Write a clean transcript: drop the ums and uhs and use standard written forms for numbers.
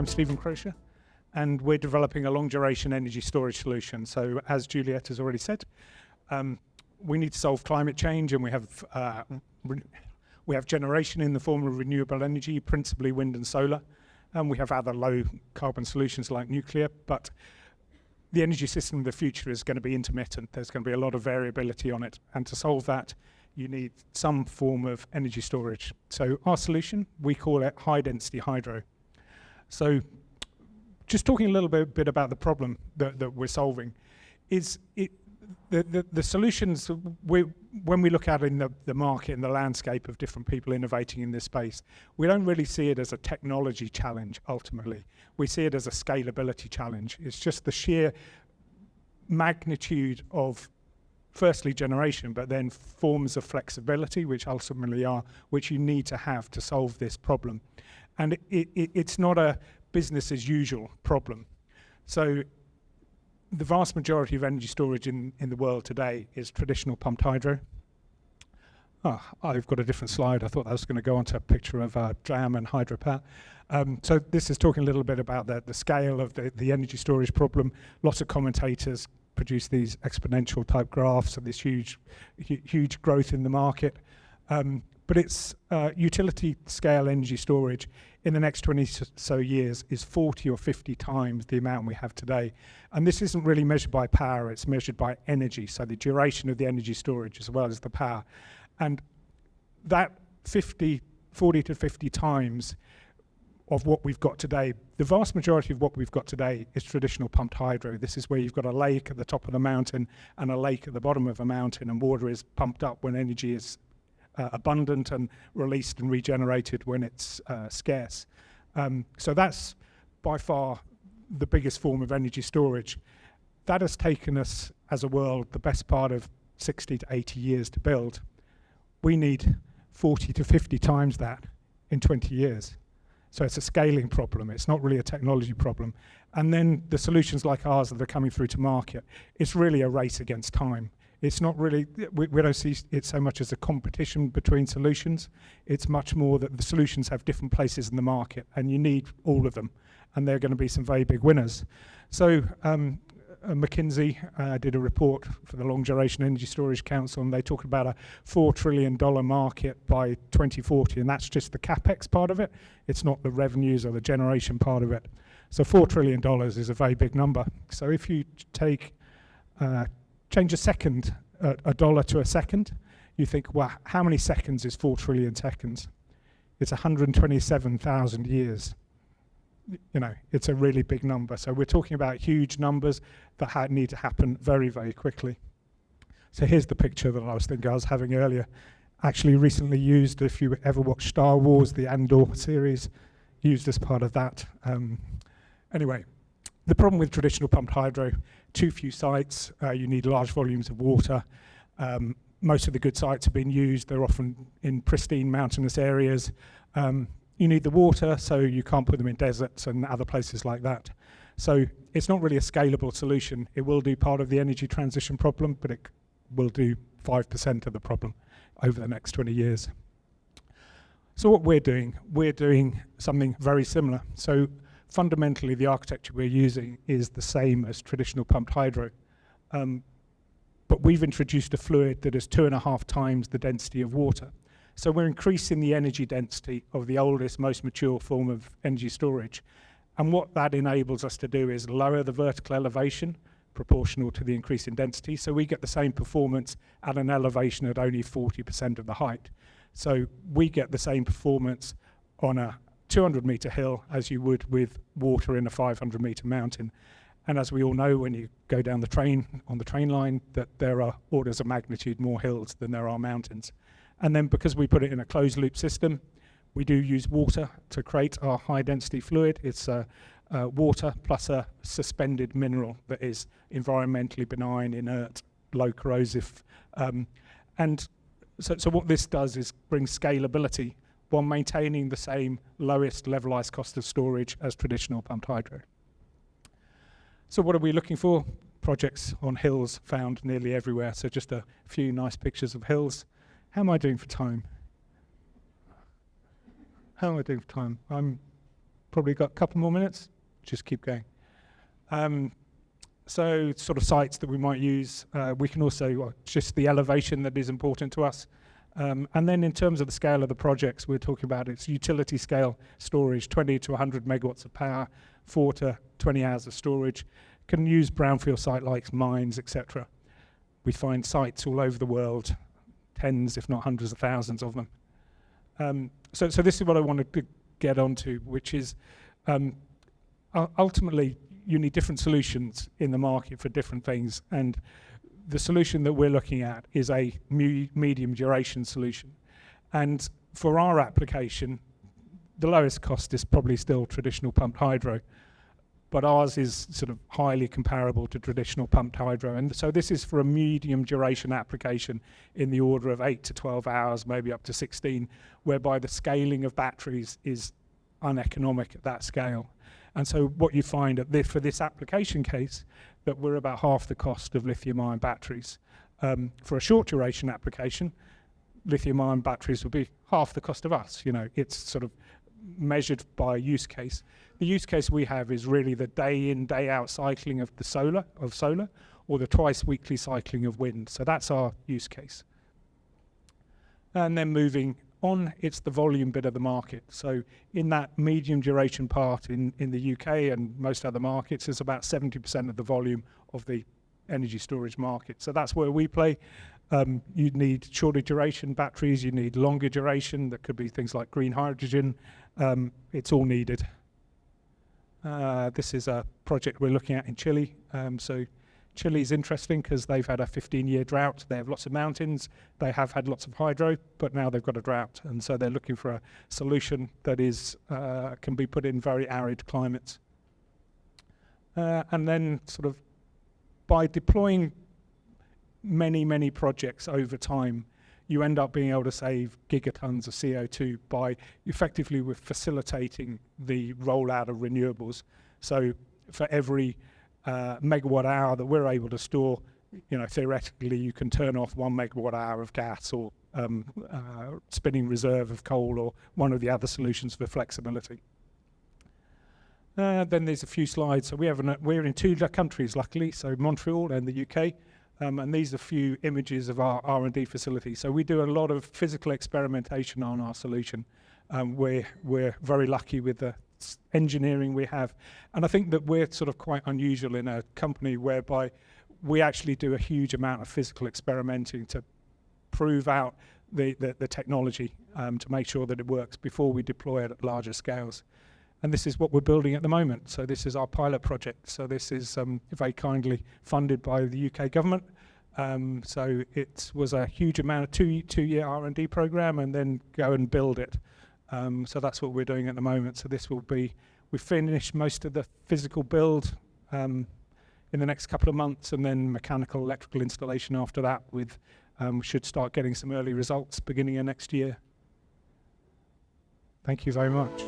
I'm Stephen Crosher, and we're developing a long-duration energy storage solution. So, as Juliet has already said, we need to solve climate change, and we have generation in the form of renewable energy, principally wind and solar, and we have other low-carbon solutions like nuclear. But the energy system of the future is going to be intermittent. There's going to be a lot of variability on it, and to solve that, you need some form of energy storage. So our solution, we call it high-density hydro. So just talking a little bit about the problem that we're solving, is the solutions, when we look out in the market and the landscape of different people innovating in this space, we don't really see it as a technology challenge, ultimately. We see it as a scalability challenge. It's just the sheer magnitude of firstly generation, but then forms of flexibility, which ultimately which you need to have to solve this problem. And it's not a business as usual problem. So the vast majority of energy storage in the world today is traditional pumped hydro. I've got a different slide. I thought that was going to go onto a picture of jam and hydropower. So this is talking a little bit about the scale of the energy storage problem. Lots of commentators produce these exponential type graphs of this huge growth in the market. But it's utility scale energy storage in the next 20 so years is 40 or 50 times the amount we have today. And this isn't really measured by power, it's measured by energy. So the duration of the energy storage as well as the power. And that 40 to 50 times of what we've got today, the vast majority of what we've got today is traditional pumped hydro. This is where you've got a lake at the top of the mountain and a lake at the bottom of a mountain, and water is pumped up when energy is abundant and released and regenerated when it's scarce. So that's by far the biggest form of energy storage. That has taken us as a world the best part of 60 to 80 years to build. We need 40 to 50 times that in 20 years. So it's a scaling problem. It's not really a technology problem. And then the solutions like ours that are coming through to market, it's really a race against time. It's not really, we don't see it so much as a competition between solutions. It's much more that the solutions have different places in the market and you need all of them. And there are going to be some very big winners. So McKinsey did a report for the Long Duration Energy Storage Council, and they talk about a $4 trillion market by 2040, and that's just the capex part of it. It's not the revenues or the generation part of it. So $4 trillion is a very big number. So if you take change a dollar to a second, you think, well, how many seconds is 4 trillion seconds? It's 127,000 years. You know, it's a really big number. So we're talking about huge numbers that need to happen very, very quickly. So here's the picture that I was having earlier. Actually recently used, if you ever watched Star Wars, the Andor series, used as part of that. Anyway, the problem with traditional pumped hydro, too few sites, you need large volumes of water. Most of the good sites have been used. They're often in pristine mountainous areas. You need the water, so you can't put them in deserts and other places like that. So it's not really a scalable solution. It will do part of the energy transition problem, but it will do 5% of the problem over the next 20 years. So what we're doing something very similar. So fundamentally, the architecture we're using is the same as traditional pumped hydro. But we've introduced a fluid that is 2.5 times the density of water. So we're increasing the energy density of the oldest, most mature form of energy storage. And what that enables us to do is lower the vertical elevation proportional to the increase in density. So we get the same performance at an elevation at only 40% of the height. So we get the same performance on a 200-meter hill as you would with water in a 500-meter mountain. And as we all know, when you go down on the train line, that there are orders of magnitude more hills than there are mountains. And then because we put it in a closed loop system, we do use water to create our high density fluid. It's water plus a suspended mineral that is environmentally benign, inert, low corrosive. And so what this does is bring scalability while maintaining the same lowest levelized cost of storage as traditional pumped hydro. So what are we looking for? Projects on hills found nearly everywhere. So just a few nice pictures of hills. How am I doing for time? How am I doing for time? probably got a couple more minutes. Just keep going. So sort of sites that we might use. We can also, just the elevation that is important to us. And then in terms of the scale of the projects, we're talking about its utility scale storage, 20 to 100 megawatts of power, 4 to 20 hours of storage. Can use brownfield site like mines, etc. We find sites all over the world, tens if not hundreds of thousands of them. So this is what I wanted to get onto, which is ultimately you need different solutions in the market for different things, and the solution that we're looking at is a medium duration solution. And for our application, the lowest cost is probably still traditional pumped hydro, but ours is sort of highly comparable to traditional pumped hydro. And so this is for a medium duration application in the order of 8 to 12 hours, maybe up to 16, whereby the scaling of batteries is uneconomic at that scale. And so what you find for this application case, that we're about half the cost of lithium-ion batteries. For a short duration application, lithium-ion batteries would be half the cost of us. You know, it's sort of measured by use case. The use case we have is really the day in, day out cycling of the solar, or the twice weekly cycling of wind. So that's our use case. And then moving on, it's the volume bit of the market. So in that medium duration part in the UK and most other markets, is about 70% of the volume of the energy storage market. So that's where we play. You need shorter duration batteries, you need longer duration. That could be things like green hydrogen. It's all needed. This is a project we're looking at in Chile. So Chile is interesting because they've had a 15-year drought. They have lots of mountains. They have had lots of hydro, but now they've got a drought. And so they're looking for a solution that is can be put in very arid climates. And then sort of by deploying many projects over time, you end up being able to save gigatons of CO2 by effectively with facilitating the rollout of renewables. So for every megawatt hour that we're able to store, you know, theoretically you can turn off 1 megawatt hour of gas or spinning reserve of coal or one of the other solutions for flexibility. Then there's a few slides. So we're in 2 countries, luckily, so Montreal and the UK. And these are a few images of our R&D facility. So we do a lot of physical experimentation on our solution. We're very lucky with the engineering we have. And I think that we're sort of quite unusual in a company whereby we actually do a huge amount of physical experimenting to prove out the technology to make sure that it works before we deploy it at larger scales. And this is what we're building at the moment. So this is our pilot project. So this is very kindly funded by the UK government. So it was a huge amount of two-year R&D program, and then go and build it. So that's what we're doing at the moment. So this will be, we finished most of the physical build in the next couple of months, and then mechanical, electrical installation after that. We should start getting some early results beginning of next year. Thank you very much.